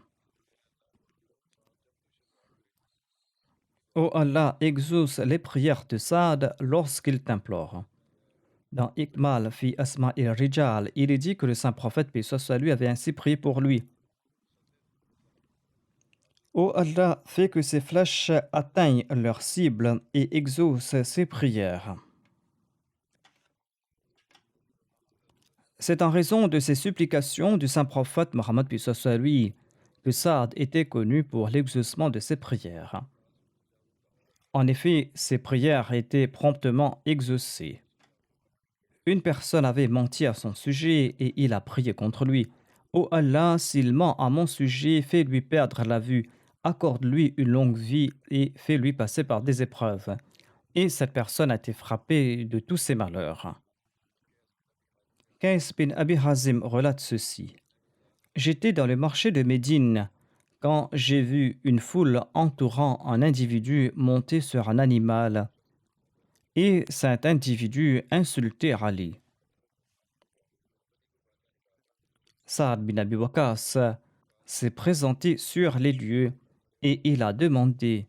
Ô Allah, exauce les prières de Saad lorsqu'il t'implore. Dans Ikmal fi Asma il-Rijal, il est dit que le saint prophète, paix soit lui, avait ainsi prié pour lui. Ô Allah, fais que ces flèches atteignent leur cible et exauce ses prières. C'est en raison de ces supplications du saint prophète Mohammed, paix soit lui, que Saad était connu pour l'exaucement de ses prières. En effet, ses prières étaient promptement exaucées. Une personne avait menti à son sujet et il a prié contre lui. Ô Allah, s'il ment à mon sujet, fais-lui perdre la vue, accorde-lui une longue vie et fais-lui passer par des épreuves. Et cette personne a été frappée de tous ses malheurs. Qais bin Abi Hazim relate ceci. J'étais dans le marché de Médine quand j'ai vu une foule entourant un individu monté sur un animal et cet individu insultait Ali. Saad bin Abi Waqqas s'est présenté sur les lieux et il a demandé: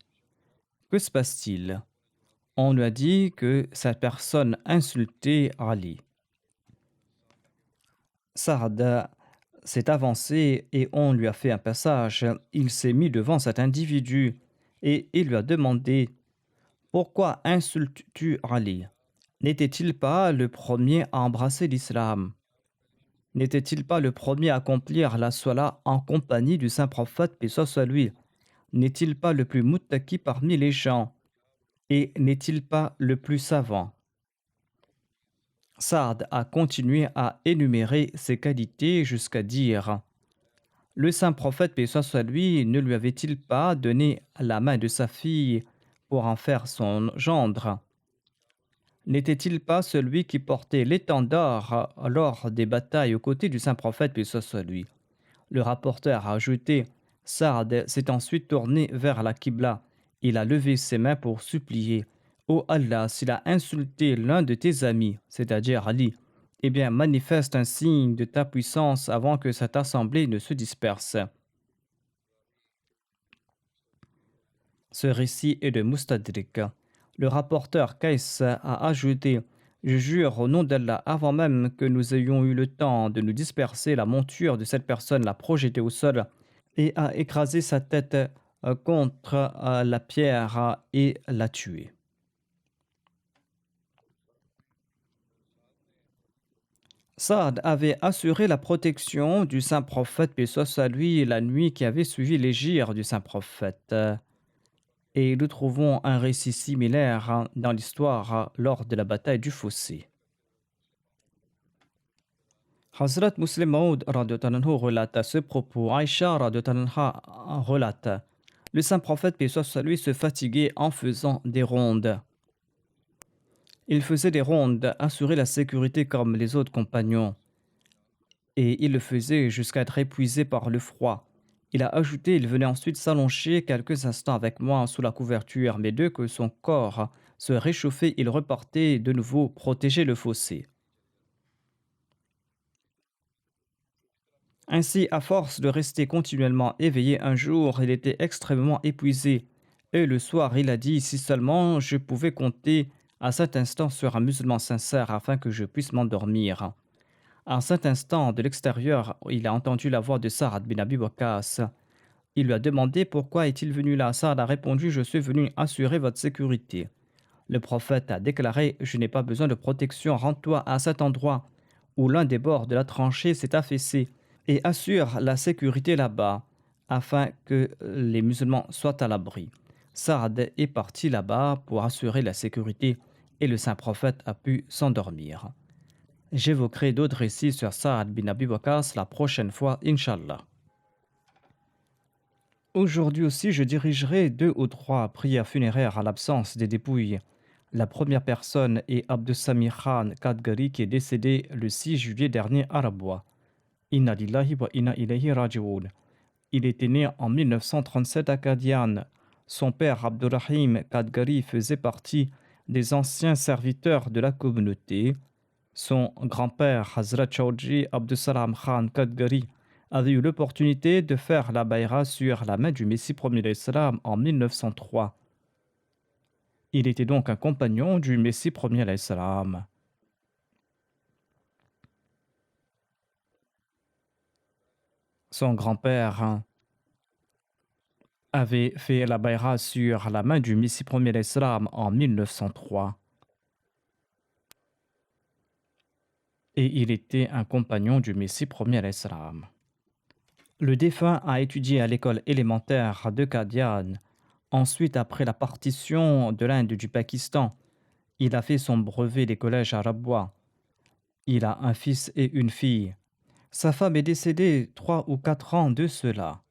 Que se passe-t-il? On lui a dit que cette personne insultait Ali. Saad s'est avancé et on lui a fait un passage. Il s'est mis devant cet individu et il lui a demandé: Pourquoi insultes-tu Ali? N'était-il pas le premier à embrasser l'islam? N'était-il pas le premier à accomplir la salat en compagnie du saint prophète, paix soit lui? N'est-il pas le plus muttaki parmi les gens? Et n'est-il pas le plus savant? Saad a continué à énumérer ses qualités jusqu'à dire: Le saint prophète, paix soit lui, ne lui avait-il pas donné la main de sa fille pour en faire son gendre? N'était-il pas celui qui portait l'étendard lors des batailles aux côtés du saint prophète, paix soit lui? Le rapporteur a ajouté: Saad s'est ensuite tourné vers la Qibla. Il a levé ses mains pour supplier: Ô Allah, s'il a insulté l'un de tes amis, c'est-à-dire Ali, eh bien manifeste un signe de ta puissance avant que cette assemblée ne se disperse. Ce récit est de Mustadrik. Le rapporteur Qais a ajouté: Je jure au nom d'Allah, avant même que nous ayons eu le temps de nous disperser, la monture de cette personne l'a projetée au sol et a écrasé sa tête contre la pierre et l'a tué. Saad avait assuré la protection du saint prophète, paix soit lui, la nuit qui avait suivi l'hégire du saint prophète. Et nous trouvons un récit similaire dans l'histoire lors de la bataille du fossé. Hazrat Muslim Maud relate à ce propos. Aïcha relate: Le saint prophète, paix soit lui, se fatiguait en faisant des rondes. Il faisait des rondes, assurer la sécurité comme les autres compagnons. Et il le faisait jusqu'à être épuisé par le froid. Il a ajouté: Il venait ensuite s'allonger quelques instants avec moi sous la couverture, mais dès que son corps se réchauffait, il repartait de nouveau protéger le fossé. Ainsi, à force de rester continuellement éveillé, un jour, il était extrêmement épuisé Et le soir, il a dit, si seulement je pouvais compter à cet instant sur un musulman sincère afin que je puisse m'endormir. À cet instant, de l'extérieur, il a entendu la voix de Sa'ad bin Abi Waqqas. Il lui a demandé pourquoi est-il venu là. Sa'ad a répondu, je suis venu assurer votre sécurité. Le prophète a déclaré, je n'ai pas besoin de protection, rends-toi à cet endroit où l'un des bords de la tranchée s'est affaissé et assure la sécurité là-bas afin que les musulmans soient à l'abri. Saad est parti là-bas pour assurer la sécurité et le saint prophète a pu s'endormir. J'évoquerai d'autres récits sur Saad bin Abi Waqqas la prochaine fois, Inch'Allah. Aujourd'hui aussi, je dirigerai 2 ou 3 prières funéraires à l'absence des dépouilles. La première personne est Abdussamir Khan Kadgari qui est décédé le 6 juillet dernier à Rabwa. Inna lillahi wa inna ilayhi raji'un. Il était né en 1937 à Qadian. Son père Abdurrahim Kadgari faisait partie des anciens serviteurs de la communauté. Son grand-père Hazrat Chaudhry Abdussalam Khan Kadgari avait eu l'opportunité de faire la bayra sur la main du Messie premier d'Islam en 1903. Il était donc un compagnon du Messie premier d'Islam. Son grand-père avait fait la bayra sur la main du Messie premier d'Islam en 1903. Et il était un compagnon du Messie premier d'Islam. Le défunt a étudié à l'école élémentaire de Qadian. Ensuite, après la partition de l'Inde et du Pakistan, il a fait son brevet des collèges à Rabwa. Il a un fils et une fille. Sa femme est décédée 3 ou 4 ans de cela.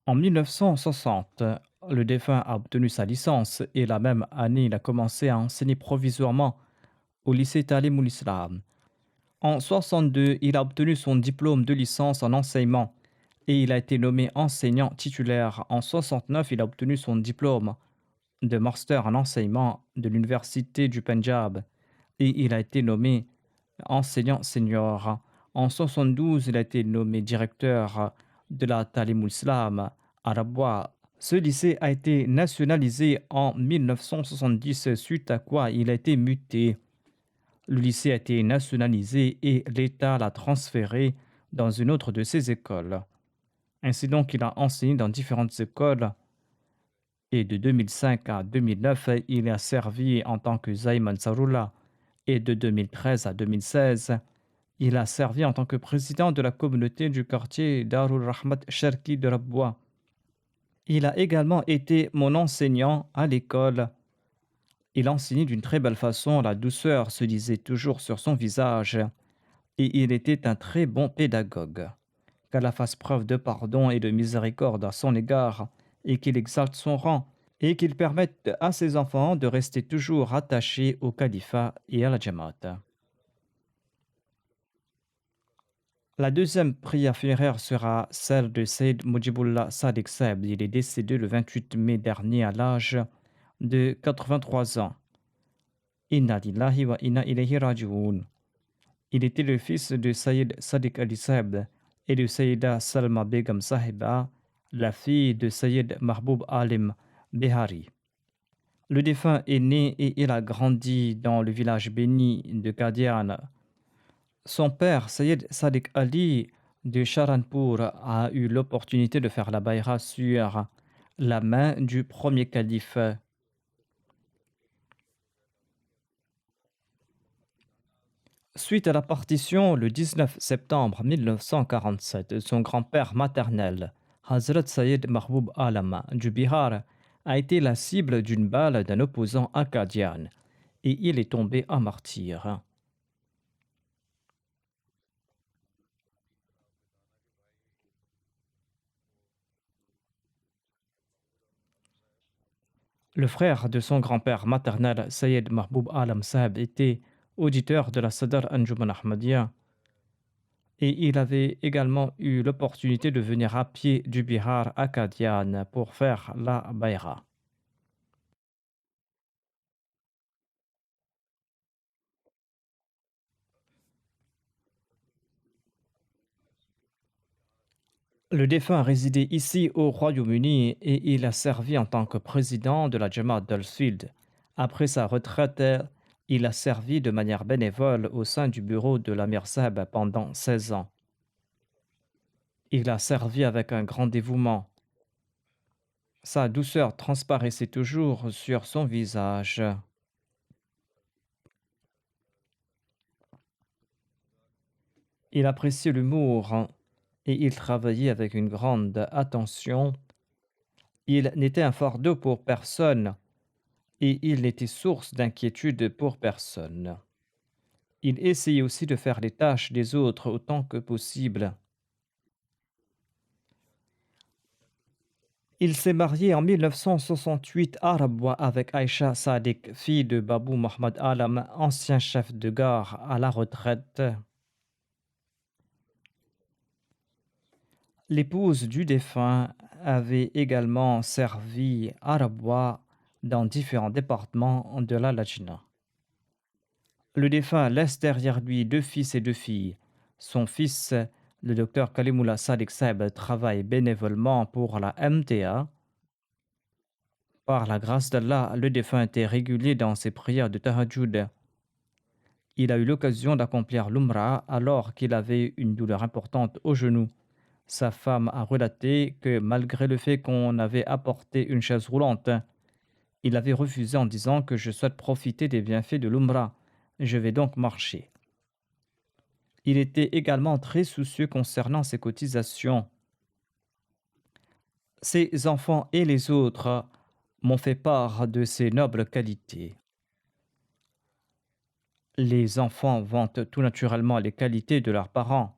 En 1960, le défunt a obtenu sa licence et la même année, il a commencé à enseigner provisoirement au lycée Talim Islam. En 62, il a obtenu son diplôme de licence en enseignement et il a été nommé enseignant titulaire. En 69, il a obtenu son diplôme de master en enseignement de l'université du Punjab et il a été nommé enseignant senior. En 72, il a été nommé directeur de la Talim Islam à Rabwa. Ce lycée a été nationalisé en 1970, suite à quoi il a été muté. Le lycée a été nationalisé et l'État l'a transféré dans une autre de ses écoles. Ainsi donc, il a enseigné dans différentes écoles et de 2005 à 2009, il a servi en tant que Zaïm Ansarullah et de 2013 à 2016, il a servi en tant que président de la communauté du quartier Darul Rahmat Sharki de Rabwa. Il a également été mon enseignant à l'école. Il enseignait d'une très belle façon, la douceur se lisait toujours sur son visage et il était un très bon pédagogue. Qu'Allah fasse preuve de pardon et de miséricorde à son égard et qu'il exalte son rang et qu'il permette à ses enfants de rester toujours attachés au califat et à la Jamaat. La deuxième prière funéraire sera celle de Sayyid Mujibullah Sadiq Saeb. Il est décédé le 28 mai dernier à l'âge de 83 ans. Inna lillahi wa inna ilayhi raji'un. Il était le fils de Sayyid Sadiq Ali Saeb et de Sayyida Salma Begum Sahiba, la fille de Sayyid Mahboub Alim Behari. Le défunt est né et il a grandi dans le village béni de Qadian. Son père, Sayyid Sadiq Ali de Charanpur, a eu l'opportunité de faire la bayra sur la main du premier calife. Suite à la partition le 19 septembre 1947, son grand-père maternel, Hazrat Sayyid Mahboub Alam du Bihar, a été la cible d'une balle d'un opposant à Qadian et il est tombé en martyr. Le frère de son grand-père maternel, Sayyid Mahboub Alam Saheb, était auditeur de la Sadr Anjuman Ahmadiyya et il avait également eu l'opportunité de venir à pied du Bihar à Qadian pour faire la bayra. Le défunt résidait ici au Royaume-Uni et il a servi en tant que président de la Jamaat d'Huddersfield. Après sa retraite, il a servi de manière bénévole au sein du bureau de l'Amir Saheb pendant 16 ans. Il a servi avec un grand dévouement. Sa douceur transparaissait toujours sur son visage. Il appréciait l'humour et il travaillait avec une grande attention. Il n'était un fardeau pour personne et il n'était source d'inquiétude pour personne. Il essayait aussi de faire les tâches des autres autant que possible. Il s'est marié en 1968 à Rabwa avec Aïcha Sadiq, fille de Babou Mohamed Alam, ancien chef de gare à la retraite. L'épouse du défunt avait également servi à Rabwa dans différents départements de la Lajna. Le défunt laisse derrière lui deux fils et deux filles. Son fils, le docteur Kalimullah Sadiq Saeb, travaille bénévolement pour la MTA. Par la grâce d'Allah, le défunt était régulier dans ses prières de Tahajjud. Il a eu l'occasion d'accomplir l'Umrah alors qu'il avait une douleur importante au genou. Sa femme a relaté que malgré le fait qu'on avait apporté une chaise roulante, il avait refusé en disant que je souhaite profiter des bienfaits de l'Umrah. Je vais donc marcher. Il était également très soucieux concernant ses cotisations. Ses enfants et les autres m'ont fait part de ses nobles qualités. Les enfants vantent tout naturellement les qualités de leurs parents.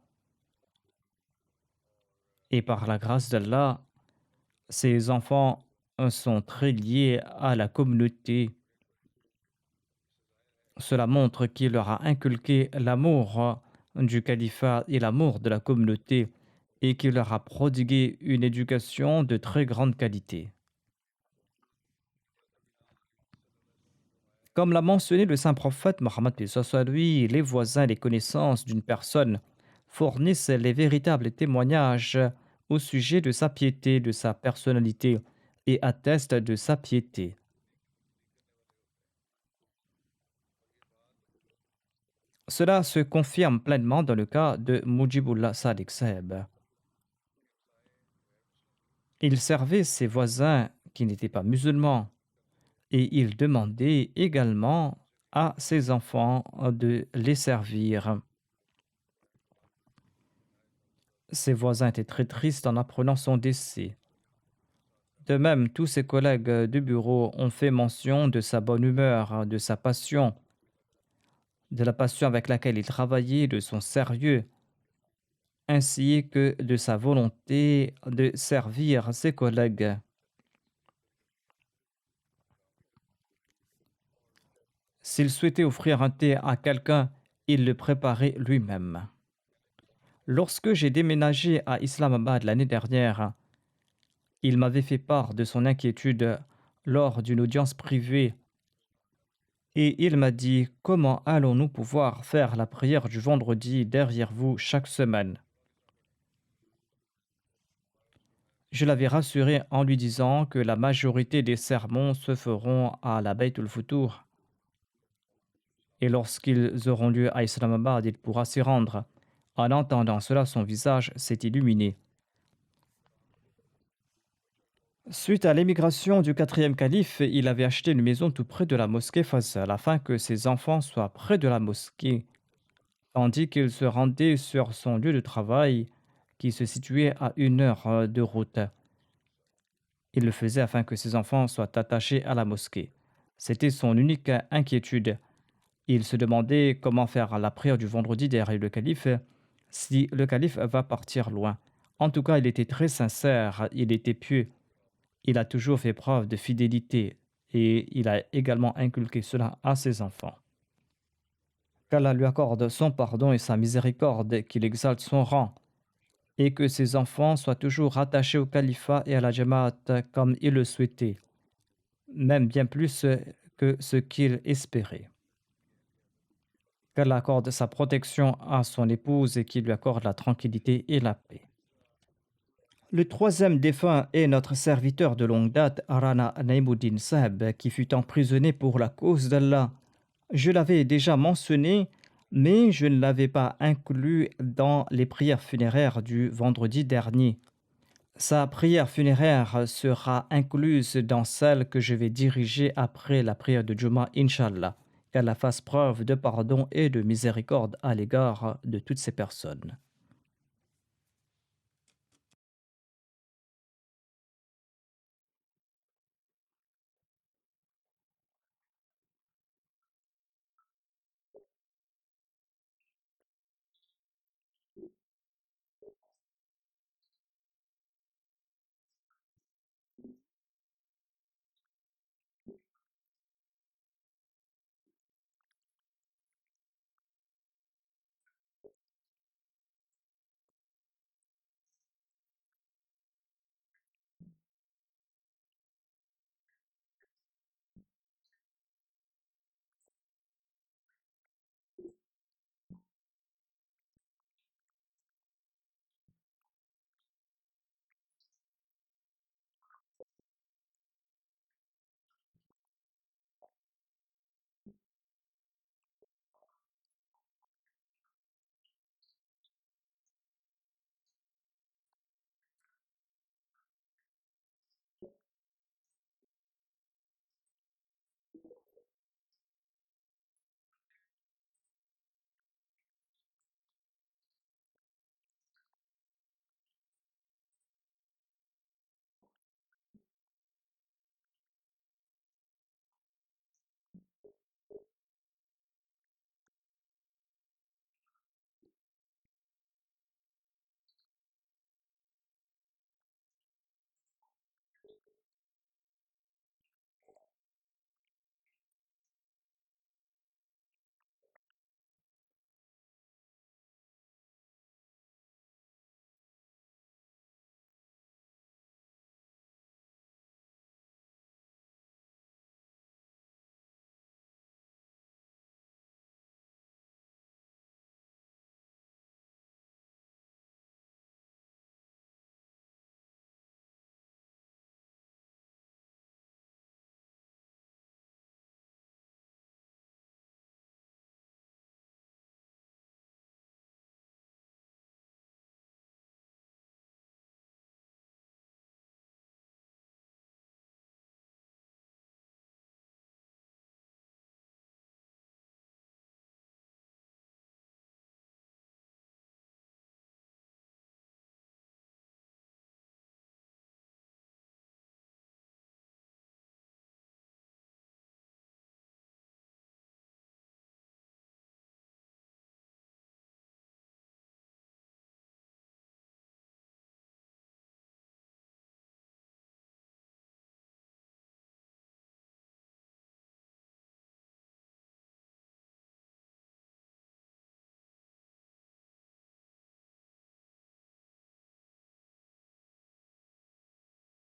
Et par la grâce d'Allah, ces enfants sont très liés à la communauté. Cela montre qu'il leur a inculqué l'amour du califat et l'amour de la communauté et qu'il leur a prodigué une éducation de très grande qualité. Comme l'a mentionné le saint prophète Mohammed lui, les voisins et les connaissances d'une personne fournissent les véritables témoignages au sujet de sa piété, de sa personnalité et attestent de sa piété. Cela se confirme pleinement dans le cas de Mujibullah Sadiq Saeb. Il servait ses voisins qui n'étaient pas musulmans et il demandait également à ses enfants de les servir. Ses voisins étaient très tristes en apprenant son décès. De même, tous ses collègues de bureau ont fait mention de sa bonne humeur, de sa passion, de la passion avec laquelle il travaillait, de son sérieux, ainsi que de sa volonté de servir ses collègues. S'il souhaitait offrir un thé à quelqu'un, il le préparait lui-même. Lorsque j'ai déménagé à Islamabad l'année dernière, il m'avait fait part de son inquiétude lors d'une audience privée et il m'a dit: comment allons-nous pouvoir faire la prière du vendredi derrière vous chaque semaine? Je l'avais rassuré en lui disant que la majorité des sermons se feront à la Bayt al-Futur et lorsqu'ils auront lieu à Islamabad, il pourra s'y rendre. En entendant cela, son visage s'est illuminé. Suite à l'émigration du quatrième calife, il avait acheté une maison tout près de la mosquée Fazal afin que ses enfants soient près de la mosquée, tandis qu'il se rendait sur son lieu de travail qui se situait à 1 heure de route. Il le faisait afin que ses enfants soient attachés à la mosquée. C'était son unique inquiétude. Il se demandait comment faire la prière du vendredi derrière le calife si le calife va partir loin. En tout cas, il était très sincère, il était pieux. Il a toujours fait preuve de fidélité et il a également inculqué cela à ses enfants. Qu'Allah lui accorde son pardon et sa miséricorde, qu'il exalte son rang et que ses enfants soient toujours rattachés au califat et à la Jamaat comme il le souhaitait, même bien plus que ce qu'il espérait. Qu'Allah accorde sa protection à son épouse et qu'il lui accorde la tranquillité et la paix. Le troisième défunt est notre serviteur de longue date, Rana Naïmuddin Saheb, qui fut emprisonné pour la cause d'Allah. Je l'avais déjà mentionné, mais je ne l'avais pas inclus dans les prières funéraires du vendredi dernier. Sa prière funéraire sera incluse dans celle que je vais diriger après la prière de Juma, Inch'Allah. Qu'Allah fasse preuve de pardon et de miséricorde à l'égard de toutes ces personnes.